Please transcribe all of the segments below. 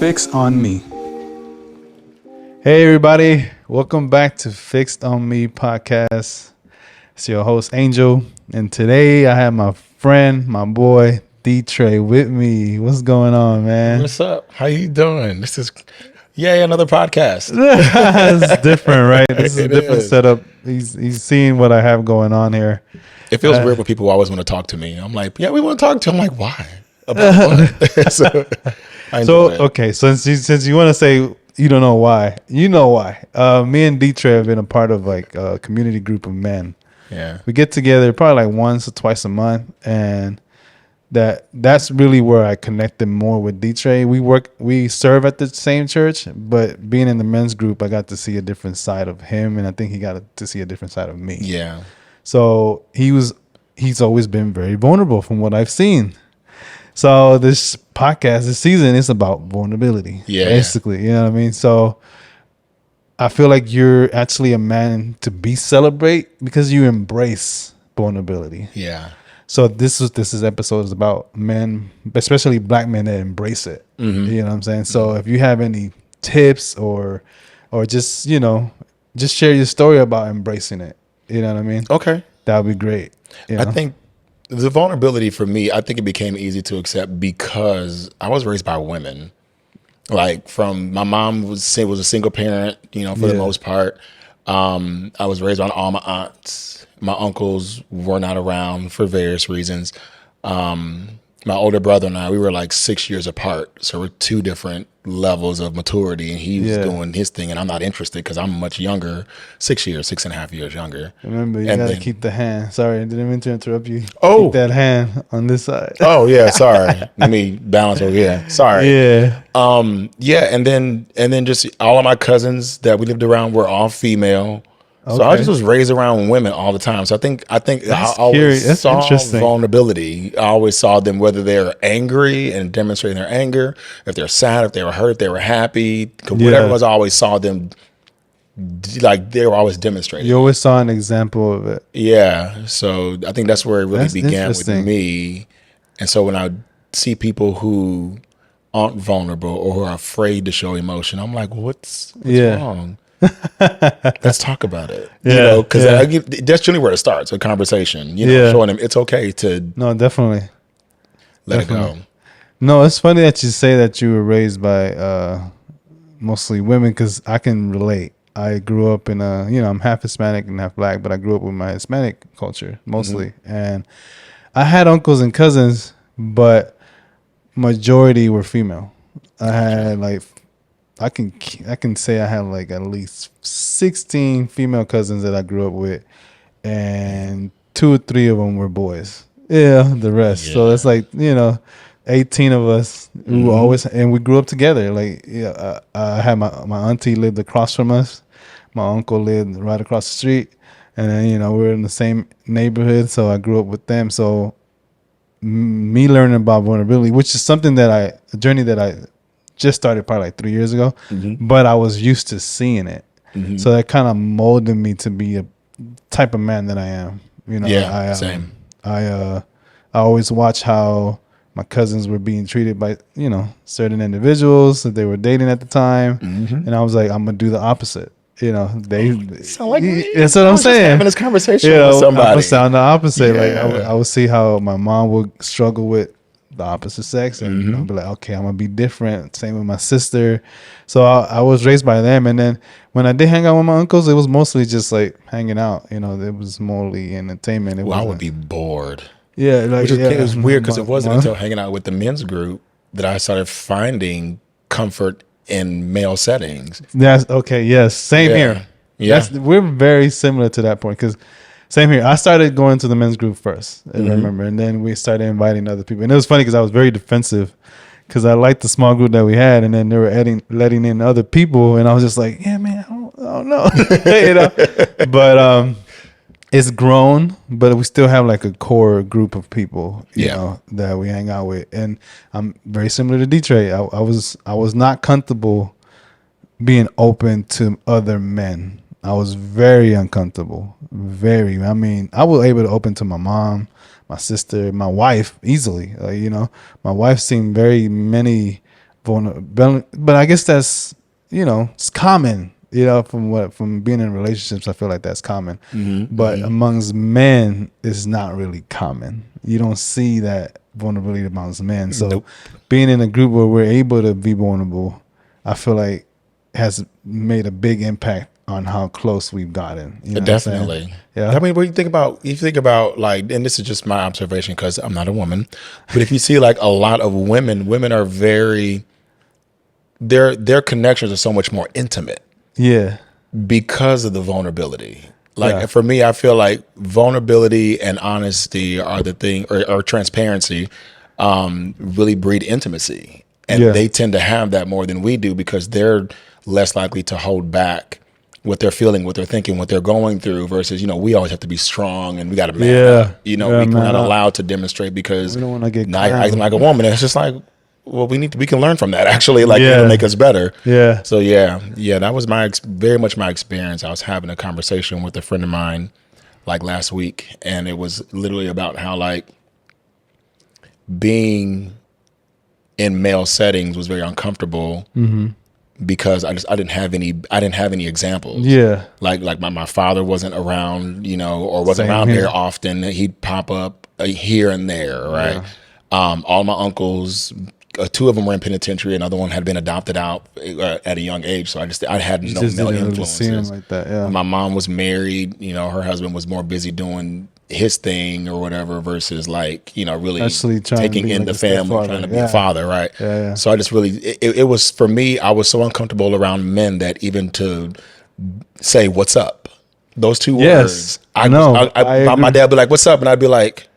Fix on Me. Hey everybody, welcome back to Fixed on Me podcast. It's your host Angel, and today I have my friend, my boy D-Trey with me. What's going on, man? What's up? How you doing? This is another podcast. It's different, right? This is a It different is. setup. He's seeing what I have going on here. It feels weird when people always want to talk to me. I'm like, yeah, we want to talk to you. I'm like, why? About what? So, I enjoy it. Okay, so since you want to say you don't know why, you know why. Me and D-Trey have been a part of like a community group of men. Yeah. We get together probably like once or twice a month, and that's really where I connected more with D-Trey. We serve at the same church, but being in the men's group, I got to see a different side of him, and I think he got to see a different side of me. Yeah. So he's always been very vulnerable from what I've seen. So this podcast, this season, is about vulnerability. Yeah. Basically, you know what I mean? So I feel like you're actually a man to be celebrate because you embrace vulnerability. Yeah. So this episode is about men, especially black men that embrace it. Mm-hmm. You know what I'm saying? So if you have any tips or just, just share your story about embracing it. You know what I mean? Okay. That would be great. You know? I think the vulnerability for me, I think it became easy to accept because I was raised by women. Like from my mom was a single parent, for the most part. I was raised by all my aunts. My uncles were not around for various reasons. My older brother and I, we were like 6 years apart. So we're two different levels of maturity. And he was doing his thing, and I'm not interested because I'm much younger, 6.5 years younger. Remember, you got to keep the hand. Sorry, I didn't mean to interrupt you. Oh. Keep that hand on this side. Oh, yeah, sorry. Let me balance over here. Sorry. Yeah. And then just all of my cousins that we lived around were all female. So I just was raised around women all the time. So I think I always saw vulnerability. I always saw them, whether they're angry and demonstrating their anger, if they're sad, if they were hurt, if they were happy, whatever it was, I always saw them like they were always demonstrating. You always saw an example of it. Yeah. So I think that's where it really began with me. And so when I see people who aren't vulnerable or who are afraid to show emotion, I'm like, what's wrong? Let's talk about it. Because that's generally where it starts, a conversation. Showing them it's okay to definitely let it go. No, it's funny that you say that you were raised by mostly women, because I can relate. I grew up in I'm half Hispanic and half black, but I grew up with my Hispanic culture mostly, and I had uncles and cousins, but majority were female. I had I can say I had like at least 16 female cousins that I grew up with, and 2 or 3 of them were boys. Yeah, the rest. So it's 18 of us who always, and we grew up together. I had my auntie lived across from us. My uncle lived right across the street, and then we were in the same neighborhood, so I grew up with them. So me learning about vulnerability, which is something a journey that I just started probably like 3 years ago, but I was used to seeing it. So that kind of molded me to be a type of man that I am. Same. I always watch how my cousins were being treated by, certain individuals that they were dating at the time. And I was like, I'm going to do the opposite. They sound like me. That's what I'm saying. Having this conversation with somebody. I'm going to sound the opposite. I would see how my mom would struggle with the opposite sex, and I'll be like, okay, I'm gonna be different. Same with my sister. So I was raised by them, and then when I did hang out with my uncles, it was mostly just like hanging out. It was mostly entertainment. I would be bored. Yeah, It was weird because it wasn't until hanging out with the men's group that I started finding comfort in male settings. That's okay. Yes, same here. Yeah, we're very similar to that point, because same here. I started going to the men's group first, I remember, and then we started inviting other people. And it was funny because I was very defensive, because I liked the small group that we had, and then they were letting in other people, and I was just like, yeah, man, I don't know, But it's grown, but we still have like a core group of people, you know, that we hang out with, and I'm very similar to D-Trey. I was not comfortable being open to other men. I was very uncomfortable. I was able to open to my mom, my sister, my wife easily. My wife seen very many vulnerable. But I guess that's, it's common. From being in relationships, I feel like that's common. But amongst men, it's not really common. You don't see that vulnerability amongst men. So Nope. being in a group where we're able to be vulnerable, I feel like has made a big impact on how close we've gotten. You know what I'm saying? Definitely. Yeah. I mean, when you think about like, and this is just my observation because I'm not a woman, but if you see like a lot of women are very, their connections are so much more intimate Yeah. because of the vulnerability. Like Yeah. for me, I feel like vulnerability and honesty are the thing, or transparency, really breed intimacy, and Yeah. they tend to have that more than we do because they're less likely to hold back what they're feeling, what they're thinking, what they're going through. Versus, we always have to be strong and we got to man Yeah. up. Yeah, We're man not up. allowed to demonstrate because We don't want to get now you're acting clowned. like a woman. And it's just like, well, we can learn from that actually. Like Yeah. it'll make us better. Yeah. So yeah, that was very much my experience. I was having a conversation with a friend of mine like last week, and it was literally about how like being in male settings was very uncomfortable because I didn't have any examples. Yeah. Like my father wasn't around, or wasn't Same around here. very often. He'd pop up here and there, right? All my uncles, two of them were in penitentiary. Another one had been adopted out at a young age. So I had no Just male didn't really see him influences. like that. Yeah. My mom was married. Her husband was more busy doing his thing or whatever versus like, really Actually trying to taking be in like the a family, stepfather. trying to be Yeah. a father, right? Yeah. So I just really, it was for me, I was so uncomfortable around men that even to say what's up, those two Yes. words, I No, I my agree. dad would be like, what's up? And I'd be like,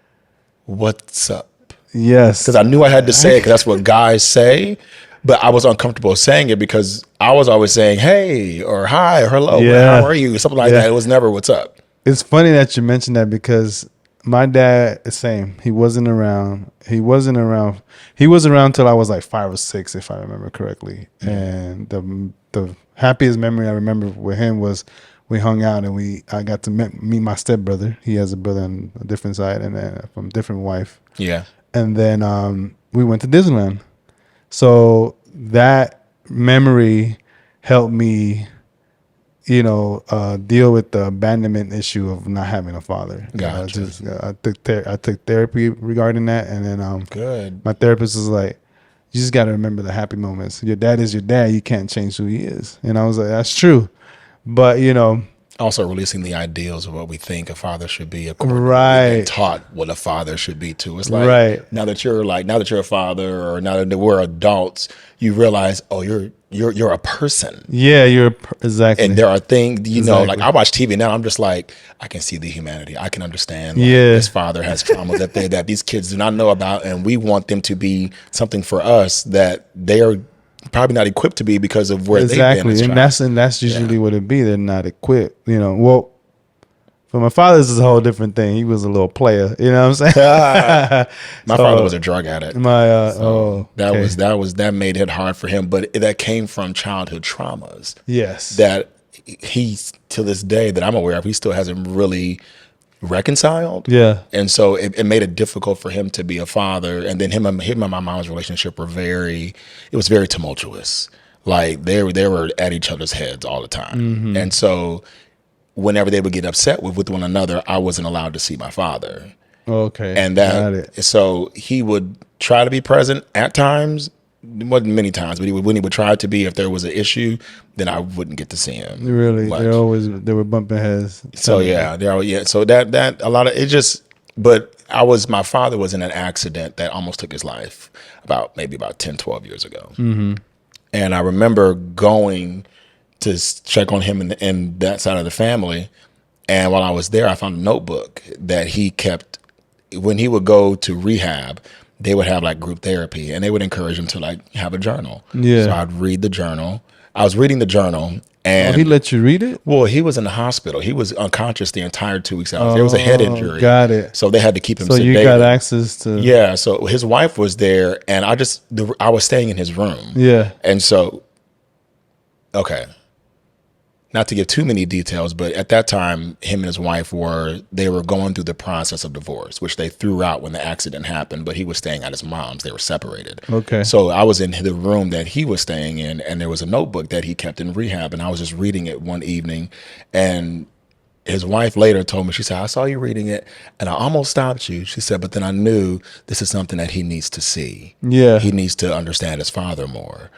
what's up? Yes. Because I knew I had to say it because that's what guys say. But I was uncomfortable saying it because I was always saying, hey, or hi, or hello, Yeah. how are you? Something like Yeah. that. It was never what's up. It's funny that you mentioned that because my dad, the same. He wasn't around. He was around till I was like 5 or 6, if I remember correctly. And the happiest memory I remember with him was we hung out and I got to meet my stepbrother. He has a brother on a different side and then from a different wife. Yeah. And then we went to Disneyland. So that memory helped me, deal with the abandonment issue of not having a father. Gotcha. I took therapy regarding that, and then Good. my therapist was like, "You just got to remember the happy moments. Your dad is your dad. You can't change who he is." And I was like, "That's true," but Also releasing the ideals of what we think a father should be according to what we've right, been taught what a father should be too. It's like right, now that you're a father or now that we're adults, you realize, oh, you're a person. yeah, exactly, And there are things, Exactly. like I watch TV now, I'm just like, I can see the humanity. I can understand like, Yeah. this father has traumas that these kids do not know about, and we want them to be something for us that they are probably not equipped to be because of where they've been. exactly, as and child. that's usually what it be. They're not equipped, Well, for my father's is a whole different thing. He was a little player, you know what I'm saying? My father was a drug addict. My That made it hard for him, but that came from childhood traumas yes, that he, to this day that I'm aware of, he still hasn't really reconciled. yeah, And so it made it difficult for him to be a father. And then him and my mom's relationship it was very tumultuous. Like they were at each other's heads all the time. And so whenever they would get upset with one another, I wasn't allowed to see my father. okay, And got it. so he would try to be present at times. It wasn't many times, but when he would try to be, if there was an issue, then I wouldn't get to see him. Really, much. they were bumping heads. So yeah. So that a lot of it just. But my father was in an accident that almost took his life maybe about 10, 12 years ago. Mm-hmm. And I remember going to check on him and that side of the family. And while I was there, I found a notebook that he kept when he would go to rehab. They would have like group therapy, and they would encourage him to like have a journal. Yeah. So I'd read the journal. I was reading the journal, and He let you read it. well, he was in the hospital. He was unconscious the entire 2 weeks out. There was a head injury. Got it. So they had to keep him So sedated. you got access to Yeah. So his wife was there, and I was staying in his room. yeah. And so, okay. not to give too many details, but at that time, him and his wife they were going through the process of divorce, which they threw out when the accident happened, but he was staying at his mom's. They were separated. Okay. So I was in the room that he was staying in, and there was a notebook that he kept in rehab, and I was just reading it one evening, and his wife later told me, she said, I saw you reading it and I almost stopped you. She said, but then I knew this is something that he needs to see. Yeah. He needs to understand his father more.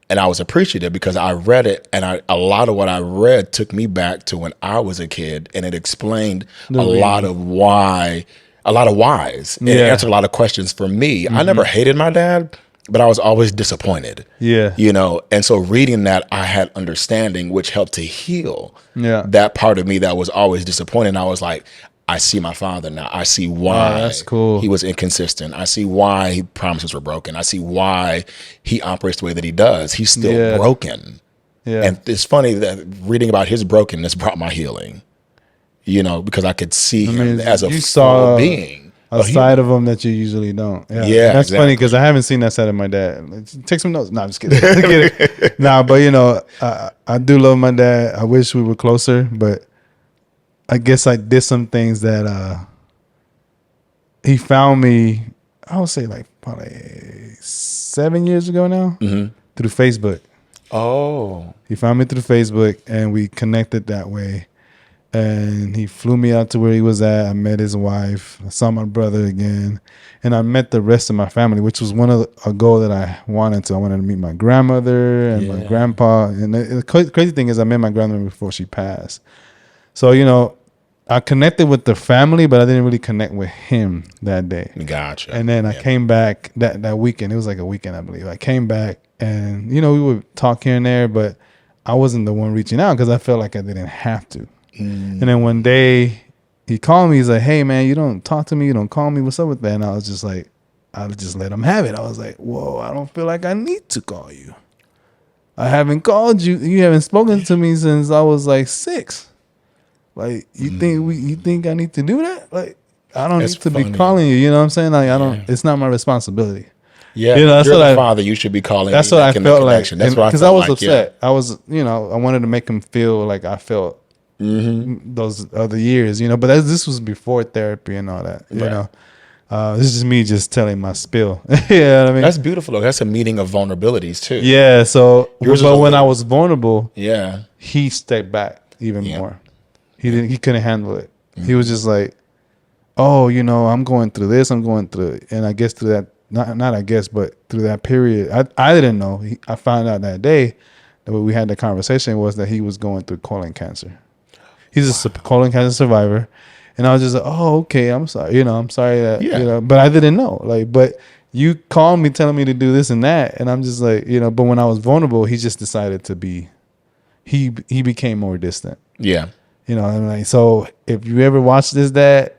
And I was appreciative because I read it, and a lot of what I read took me back to when I was a kid, and it explained a lot of whys. And it answered a lot of questions for me. I never hated my dad, but I was always disappointed. Yeah. You know, and so reading that, I had understanding, which helped to heal that part of me that was always disappointed. I was like, I see my father now. I see why that's cool. he was inconsistent. I see why his promises were broken. I see why he operates the way that he does. He's still broken. Yeah. And it's funny that reading about his brokenness brought my healing, you know, because I could see him as a full being. A side of him that you usually don't. Yeah, that's funny because I haven't seen that side of my dad. Take some notes. No, I'm just kidding. Nah, but you know, I do love my dad. I wish we were closer, but I guess I did some things that he found me. I would say like probably 7 years ago now through Facebook. Oh, he found me through Facebook and we connected that way. And he flew me out to where he was at. I met his wife. I saw my brother again. And I met the rest of my family, which was a goal that I wanted to. I wanted to meet my grandmother and my grandpa. And the crazy thing is I met my grandmother before she passed. So, you know, I connected with the family, but I didn't really connect with him that day. Gotcha. And then I came back that weekend. It was like a weekend, I believe. I came back and, you know, we would talk here and there, but I wasn't the one reaching out because I felt like I didn't have to. And then one day he called me. He's like, hey, man, you don't talk to me. You don't call me. What's up with that? And I was just like, I just let him have it. I was like, whoa, I don't feel like I need to call you. I haven't called you. You haven't spoken to me since I was like 6. Like, you think I need to do that? Like, I don't need to be calling you. You know what I'm saying? Like, I don't. It's not my responsibility. Yeah, you know, that's you're the father. You should be calling. That's what I felt like. That's what I felt because I was upset. I was, you know, I wanted to make him feel like I felt those other years, you know. But this was before therapy and all that. You know, this is just me just telling my spill. You know what I mean? That's beautiful. Though. That's a meeting of vulnerabilities too. Yeah. So, but when I was vulnerable, he stepped back even more. He couldn't handle it. He was just like, oh, you know, I'm going through this. I'm going through it. And I guess through that, not I guess, but through that period, I didn't know. I found out that day that when we had the conversation was that he was going through colon cancer. He's a colon cancer survivor. And I was just like, oh, okay, I'm sorry. You know, I'm sorry that, you know, but I didn't know. Like, but you called me telling me to do this and that. And I'm just like, you know, but when I was vulnerable, he just decided to be, he became more distant. Yeah. You know, and like, so if you ever watch this, Dad,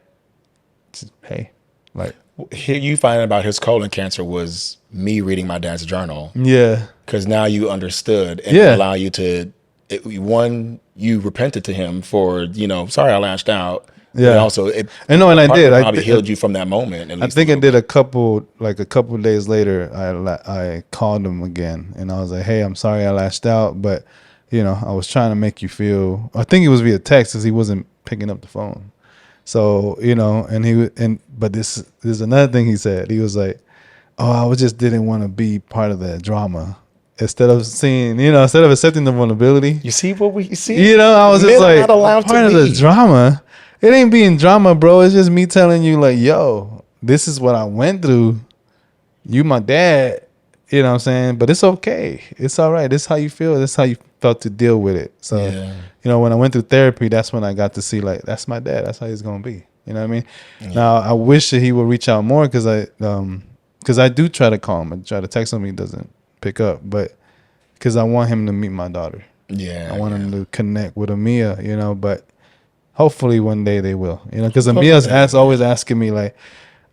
just, hey, like, you finding about his colon cancer was me reading my dad's journal. Yeah. Because now you understood and allow you to, you repented to him for, you know, sorry I lashed out. Yeah. And also, and I did. I probably healed you from that moment. I think I did a couple days later, I called him again and I was like, hey, I'm sorry I lashed out, but you know, I was trying to make you feel, I think it was via text because he wasn't picking up the phone. So, you know, but this is another thing he said. He was like, oh, I just didn't want to be part of that drama. Instead of accepting the vulnerability. You see what we see? You know, I was just like, part of the drama. It ain't being drama, bro. It's just me telling you like, yo, this is what I went through. You my dad. You know what I'm saying? But it's okay. It's all right. This is how you feel. This is how you felt to deal with it. So, you know, when I went through therapy, that's when I got to see, like, that's my dad. That's how he's going to be. You know what I mean? Yeah. Now, I wish that he would reach out more because I do try to call him. I try to text him. He doesn't pick up. But because I want him to meet my daughter. Yeah. I want him to connect with Amia, you know. But hopefully one day they will. You know, because Amia's always asking me, like,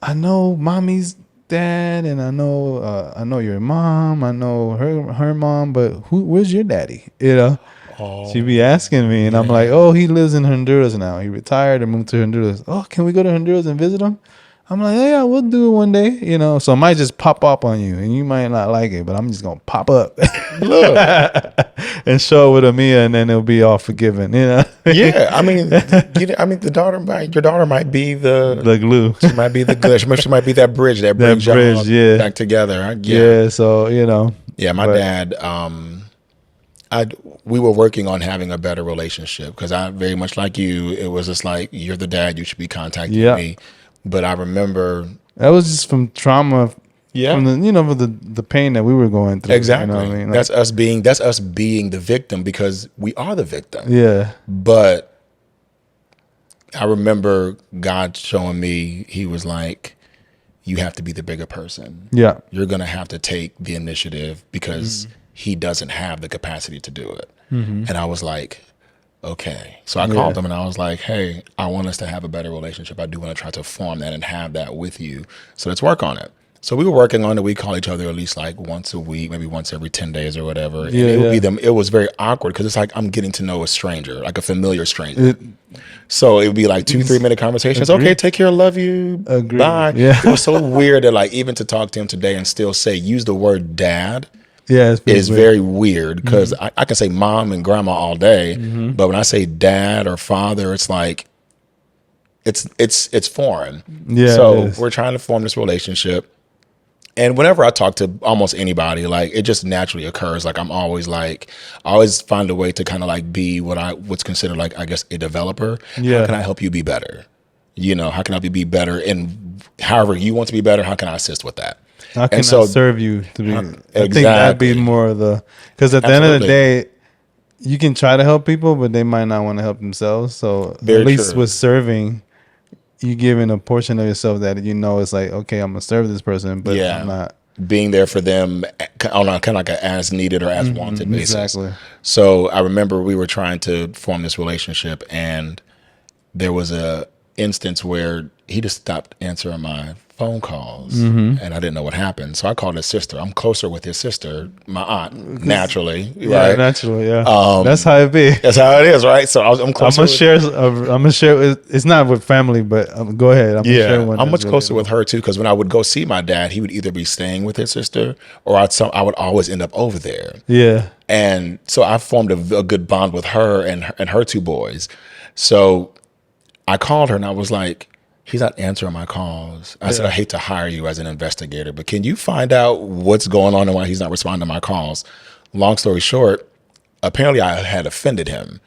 I know mommy's dad and I know your mom, I know her mom, but where's your daddy? You know, she be asking me and I'm like, oh, he lives in Honduras now. He retired and moved to Honduras. Oh, can we go to Honduras and visit him? I'm like, yeah, we'll do it one day, you know. So I might just pop up on you, and you might not like it, but I'm just gonna pop up Look, and show it with Amia, and then it'll be all forgiven, you know. yeah, I mean, your daughter might be The glue, she might be the glue. She might be that bridge that that brings y'all bridge, yeah, back together. Yeah, yeah. So you know, yeah. My but dad, I we were working on having a better relationship because I very much like you. It was just like you're the dad, you should be contacting yeah, me. But I remember, that was just from trauma, yeah, from the for the pain that we were going through. You know exactly. what I mean? Like, That's us being the victim because we are the victim. yeah, But I remember God showing me, He was like, you have to be the bigger person. yeah, You're going to have to take the initiative because He doesn't have the capacity to do it. And I was like, okay. So I called yeah, him and I was like, hey, I want us to have a better relationship. I do want to try to form that and have that with you. So let's work on it. So we were working on it. We call each other at least like once a week, maybe once every 10 days or whatever. And yeah, it would be yeah. them. It was very awkward because it's like I'm getting to know a stranger, like a familiar stranger. It, So it would be like 2-3 minute conversations. Agree. Okay, take care, love you, Agree. bye. Yeah. It was so weird that like even to talk to him today and still use the word dad yeah, it's is weird. very weird because I can say mom and grandma all day, but when I say dad or father, it's like it's foreign. Yeah, it So is. we're trying to form this relationship. And whenever I talk to almost anybody, like it just naturally occurs. Like I'm always like, I always find a way to kind of like be what's considered like, I guess, a developer. Yeah. How can I help you be better? You know, how can I help you be better? And however you want to be better, how can I assist with that? How can And so I serve you to be? I think that'd exactly. be more of the, because at the end of the Absolutely. day, you can try to help people, but they might not want to help themselves. So Very at least true. with serving, you giving a portion of yourself that you know it's like, okay, I'm gonna serve this person, but Yeah. I'm not. Being there for them on a kind of like a as needed or as wanted basis. Exactly. So I remember we were trying to form this relationship, and there was a instance where he just stopped answering my phone calls, and I didn't know what happened. So I called his sister. I'm closer with his sister, my aunt, naturally, Yeah, right? naturally. Yeah, that's how it be. That's how it is, right? So I'm I'm closer. gonna share. I'm gonna share. It's not with family, but go ahead. I'm gonna share Yeah, one. I'm that's much closer with her too because when I would go see my dad, he would either be staying with his sister or I would always end up over there. Yeah. And so I formed a good bond with her and her two boys. So I called her and I was like, he's not answering my calls. I said, I hate to hire you as an investigator, but can you find out what's going on and why he's not responding to my calls? Long story short, apparently I had offended him.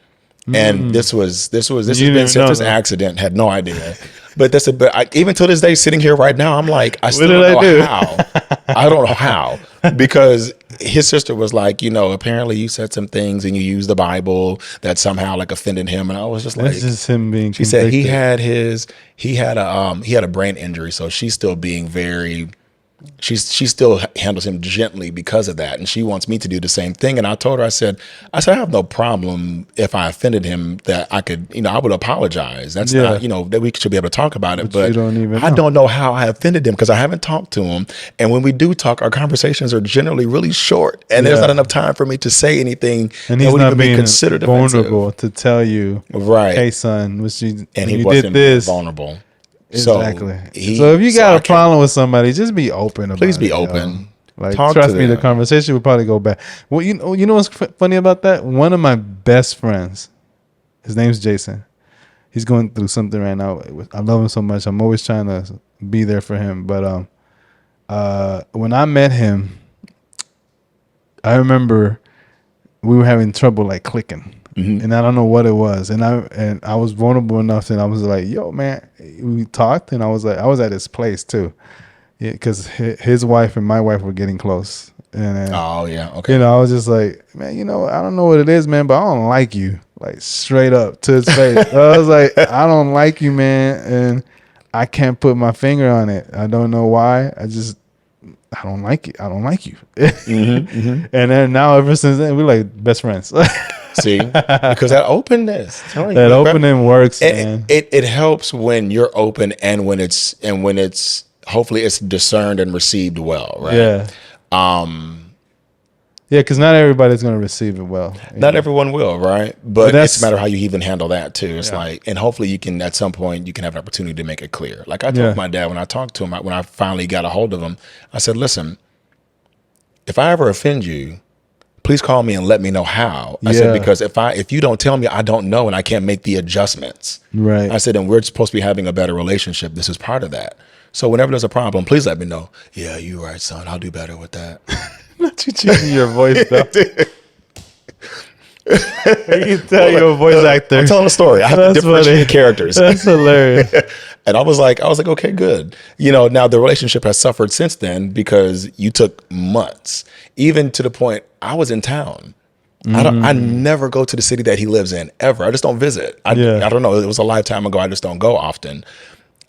And this has been since this accident, had no idea. But even till this day, sitting here right now, I'm like, I still don't know how. I don't know how. Because his sister was like, apparently you said some things and you used the Bible that somehow like offended him. And I was just like, That's just him being. she said he had a brain injury, so she's still being very. She still handles him gently because of that, and she wants me to do the same thing. And I told her, I said, I have no problem if I offended him. That I could, I would apologize. That's not, that we should be able to talk about it. But you don't even I know. don't know how I offended him because I haven't talked to him. And when we do talk, our conversations are generally really short, and there's not enough time for me to say anything And that he's would not even be being considered vulnerable to tell you, right? Hey, son, And he you wasn't did this. vulnerable. Exactly. So, so if you got a problem with somebody, just be open about it. Please be open. Like, Talk trust to me, the them. conversation would probably go back. Well, you know what's funny about that? One of my best friends, his name's Jason. He's going through something right now. I love him so much. I'm always trying to be there for him. But when I met him, I remember we were having trouble like clicking. And I don't know what it was. And I was vulnerable enough, and I was like, yo, man, we talked, and I was at his place too. Yeah, because his wife and my wife were getting close. And oh, yeah. Okay. I was just like, man, I don't know what it is, man, but I don't like you. Like, straight up to his face. I was like, I don't like you, man, and I can't put my finger on it. I don't know why. I don't like it. I don't like you. And then now, ever since then, we're like best friends. See, because that openness, that opening works, man. It helps when you're open and when it's hopefully it's discerned and received well, right? Yeah. Yeah, because not everybody's gonna receive it well. Not everyone will, right? But But it's a that's matter of how you even handle that too. It's yeah, like, and hopefully you can, at some point, you can have an opportunity to make it clear. Like I told yeah, my dad when I talked to him, when I finally got a hold of him, I said, listen, if I ever offend you, please call me and let me know how. I said, yeah. because if you don't tell me, I don't know and I can't make the adjustments. Right. I said, and we're supposed to be having a better relationship. This is part of that. So whenever there's a problem, please let me know. Yeah, you're right, son. I'll do better with that. Not you changing your voice though. You can tell Well, you're a voice actor. I'm telling a story. I have to That's differentiate funny. characters. That's hilarious. And I was like, okay, good. You know, now the relationship has suffered since then because you took months, even to the point I was in town. I never go to the city that he lives in ever. I just don't visit. I Yeah. don't know. It was a lifetime ago. I just don't go often.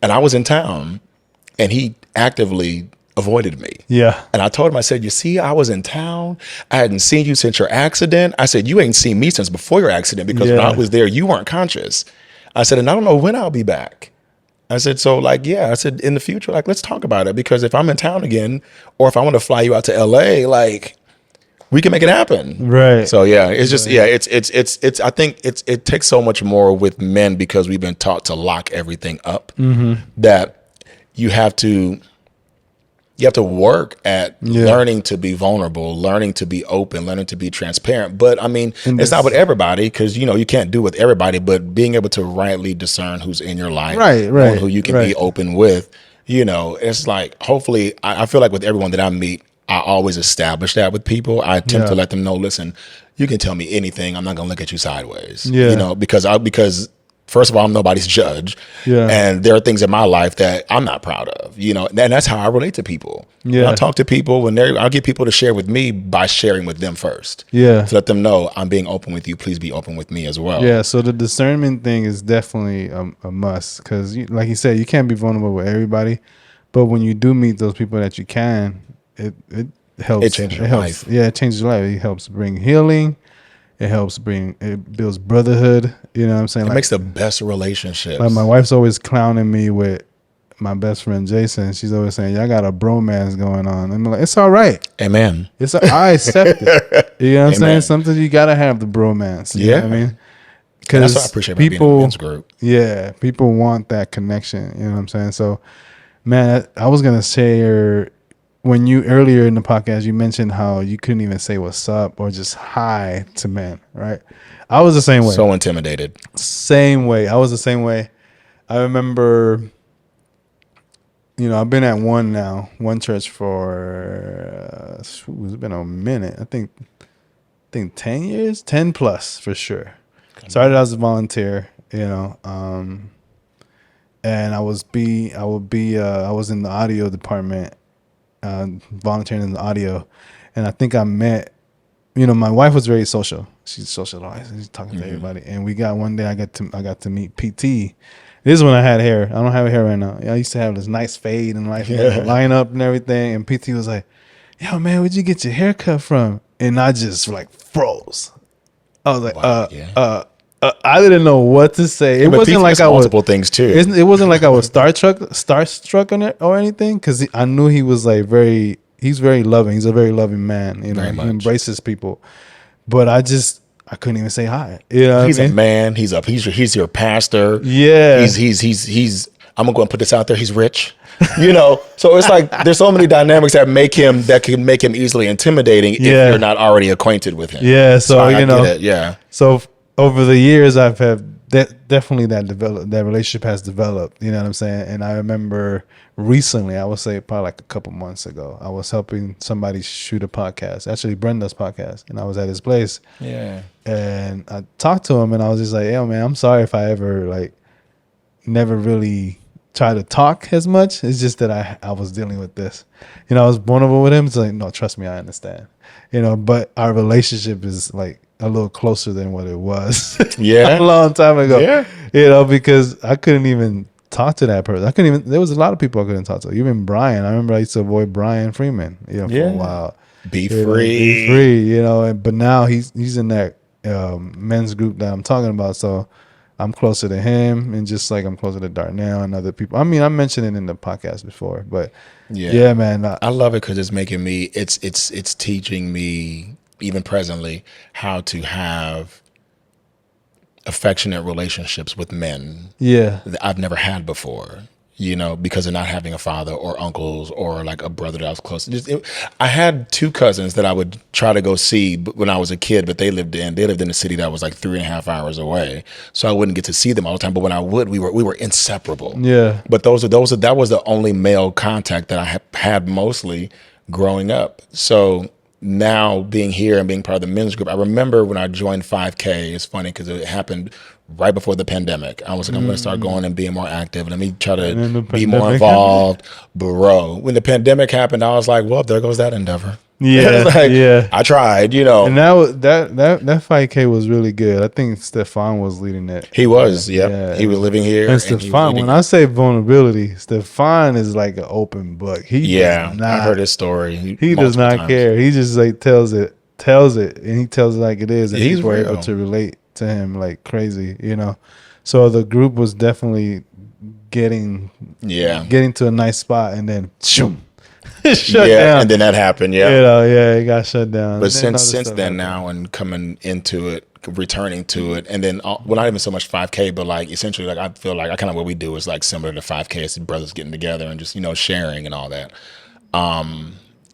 And I was in town and he actively avoided me. Yeah. And I told him, I said, you see, I was in town. I hadn't seen you since your accident. I said, you ain't seen me since before your accident because when I Yeah. was there, you weren't conscious. I said, and I don't know when I'll be back. I said, so like, yeah, I said, in the future, like, let's talk about it because if I'm in town again or if I want to fly you out to LA, like, we can make it happen. Right. So yeah, it's just, yeah, it's, I think it takes so much more with men because we've been taught to lock everything up that you have to work at Yeah. learning to be vulnerable, learning to be open, learning to be transparent. But I mean, And it's not this- with everybody because, you know, you can't do with everybody, but being able to rightly discern who's in your life, Right, knowing right, who you can right. be open with, you know, it's like, hopefully, I feel like with everyone that I meet, I always establish that with people. I attempt to Yeah. let them know, listen, you can tell me anything. I'm not going to look at you sideways, Yeah. you know, because first of all, I'm nobody's judge. Yeah. And there are things in my life that I'm not proud of, you know, and that's how I relate to people. Yeah. When I talk to people, I'll get people to share with me by sharing with them first. Yeah. To let them know I'm being open with you. Please be open with me as well. Yeah, so the discernment thing is definitely a must because, like you said, you can't be vulnerable with everybody, but when you do meet those people that you can, it helps. It changes your helps. life. Yeah, it changes your life. It helps bring healing. It builds brotherhood. You know what I'm saying? It makes the best relationships. Like my wife's always clowning me with my best friend Jason. She's always saying, "Y'all got a bromance going on." I'm like, "It's all right. Amen. I accept it." You know what I'm saying? Amen. Sometimes you gotta have the bromance. You know what I mean? And that's what I appreciate about being in a men's group. Yeah, people want that connection. You know what I'm saying? So, man, I was gonna share when you earlier in the podcast you mentioned how you couldn't even say what's up or just hi to men, right? I was the same way. So intimidated. Same way. I was the same way. I remember, I've been at one church for it's been a minute. I think 10 years, 10 plus for sure. Started as a volunteer, and I was in the audio department, volunteering in the audio, and I think I met, my wife was very social. She's socialized. She's talking to everybody, and one day I got to meet PT. This is when I had hair. I don't have hair right now. I used to have this nice fade and line up and everything. And PT was like, "Yo, man, where'd you get your haircut from?" And I just like froze. I was like, Wow, I didn't know what to say. It wasn't like I was multiple things too. It wasn't like I was starstruck on it or anything, because I knew he was like he's very loving. He's a very loving man. Very He much. embraces people. But I couldn't even say hi. You know what He's I mean? a man. He's your pastor. Yeah. He's. I'm gonna go and put this out there. He's rich. So it's like there's so many dynamics that can make him easily intimidating if you're not already acquainted with him. Yeah. So I get it. Yeah. So over the years, I've had definitely that relationship has developed. You know what I'm saying? And I remember recently, I would say probably like a couple months ago, I was helping somebody shoot a podcast, actually Brenda's podcast, and I was at his place. Yeah. And I talked to him, and I was just like, "Yo, man, I'm sorry if I ever never really try to talk as much. It's just that I was dealing with this. I was vulnerable with him. It's like, no, trust me, I understand. But our relationship is like a little closer than what it was Yeah. a long time ago. Yeah. Because I couldn't even talk to that person. There was a lot of people I couldn't talk to. Even Brian. I remember I used to avoid Brian Freeman, for a while. Be Be free. free, but now he's in that men's group that I'm talking about. So I'm closer to him, and just like I'm closer to Darnell and other people. I mean, I mentioned it in the podcast before, but yeah man. I love it because it's making me. It's teaching me even presently, how to have affectionate relationships with men Yeah. that I've never had before. You know, because of not having a father or uncles or like a brother that I was close to. I had two cousins that I would try to go see when I was a kid, but they lived in a city that was like 3.5 hours away, so I wouldn't get to see them all the time. But when I would, we were inseparable. Yeah. But that was the only male contact that I had mostly growing up. So now being here and being part of the men's group, I remember when I joined 5K. It's funny because it happened right before the pandemic. I was like, I'm going to start going and being more active. Let me try And then the to be more pandemic involved. Bro, when the pandemic happened, I was like, well, there goes that endeavor. Yeah, Like, yeah. I tried, you know. And that 5K was really good. I think Stefan was leading it. He was, yep. Yeah. He was living here. And he was Stefan, leading when I say vulnerability, Stefan is like an open book. He yeah, does not, I heard his story. he does multiple not times. care. He just like tells it, and he tells it like it is, and He's people are able real. to relate to him like crazy, you know. So the group was definitely getting Yeah. to a nice spot, and then shoom, shut Yeah, down. and then that happened, yeah. You know, yeah, it got shut down. But And then other since stuff then happened. now and coming into it, returning to it, and then well, not even so much 5K, but like essentially like I feel like I kind of what we do is like similar to 5K. It's brothers getting together and just sharing and all that.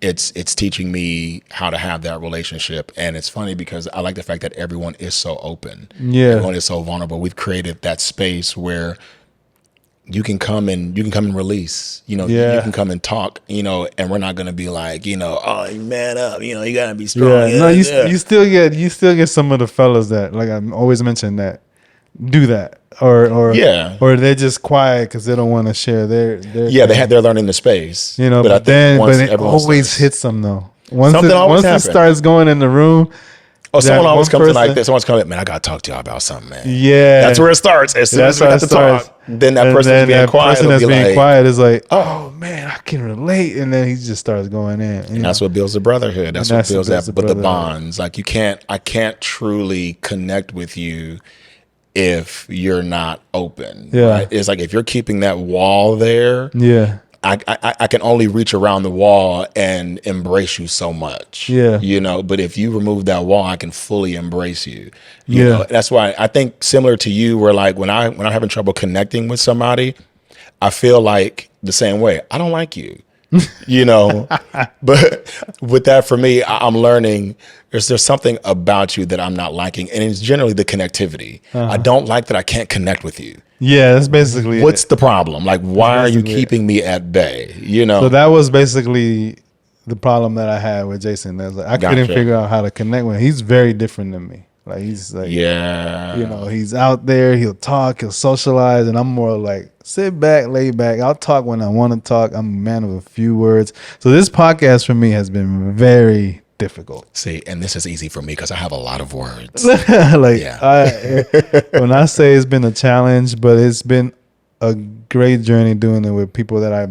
It's teaching me how to have that relationship, and it's funny because I like the fact that everyone is so open. Yeah. Everyone is so vulnerable. We've created that space where you can come and release, Yeah. you can come and talk, and we're not going to be like, oh, you man up, you got to be strong. Yeah, no, you still get some of the fellas that, like I'm always mentioning, that do that, or Yeah. or they're just quiet because they don't want to share their Yeah, thing, they're learning the space, you know. I But think then, once but it everyone always starts- hits them though. Once Something always it happens. starts going in the room, Oh, someone that always one comes in like person- this. Someone's coming, man, I got to talk to y'all about something, man. Yeah, That's where it starts. As soon as we got to talk, then that person that's being quiet person will that's be being like, quiet is like, oh man, I can relate, and then he just starts going in. and that's what builds the brotherhood. That's And what that's what builds builds that, the but the brotherhood. bonds. Like I can't truly connect with you if you're not open. Yeah. Right? It's like if you're keeping that wall there, Yeah, I can only reach around the wall and embrace you so much. Yeah. But if you remove that wall, I can fully embrace you. Yeah. That's why I think similar to you, where like when I'm having trouble connecting with somebody, I feel like the same way. I don't like you. But with that, for me, I'm learning there's something about you that I'm not liking, and it's generally the connectivity. I don't like that I can't connect with you. yeah, that's basically What's it. the problem? Like, why are you basically it. keeping me at bay? So that was basically the problem that I had with Jason. That's like I couldn't Gotcha. figure out how to connect with him. He's very different than me. Like he's like, Yeah. he's out there. He'll talk. He'll socialize, and I'm more like sit back, lay back. I'll talk when I want to talk. I'm a man of a few words. So this podcast for me has been very difficult. See, and this is easy for me because I have a lot of words. Like Yeah. when I say it's been a challenge, but it's been a great journey doing it with people that I've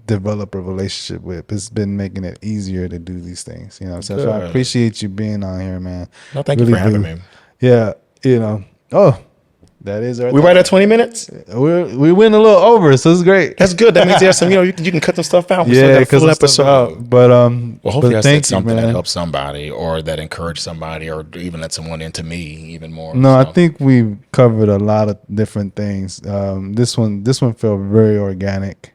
developed a relationship with. It's been making it easier to do these things. So I Good. appreciate you being on here, man. No, thank you for having me. Yeah, Oh, that is our. We right at 20 minutes? We went a little over, so it's great. That's good. That means there's some, you can cut some stuff out. We still Yeah, got a full because episode. But Well, hopefully but I thank said you, something that man. helped somebody or that encouraged somebody or even let someone into me even more. No, So, I think we've covered a lot of different things. This one felt very organic,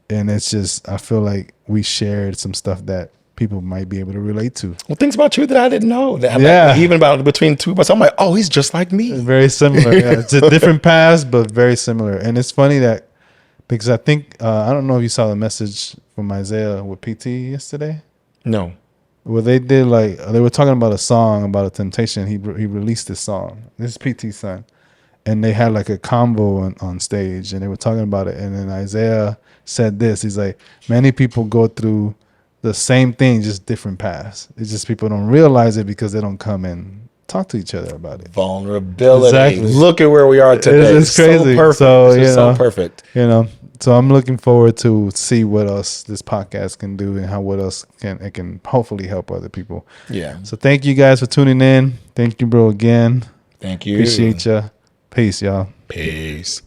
and it's just I feel like we shared some stuff that people might be able to relate to. well, things about you that I didn't know. That Yeah. even about between two of us, I'm like, oh, he's just like me. Very similar. Yeah. It's a different past, but very similar. And it's funny that because I think I don't know if you saw the message from Isaiah with PT yesterday. No. Well, they did they were talking about a song about a temptation. He released this song. This is PT's son, and they had like a convo on stage, and they were talking about it. And then Isaiah said this. He's like, many people go through the same thing, just different paths. It's just people don't realize it because they don't come and talk to each other about it. Vulnerability. Exactly. Look at where we are today. It's crazy. So perfect. So, This is so perfect. So I'm looking forward to see what else this podcast can do and what else it can hopefully help other people. Yeah. So thank you guys for tuning in. Thank you, bro, again. Thank you. Appreciate ya. Peace, y'all. Peace.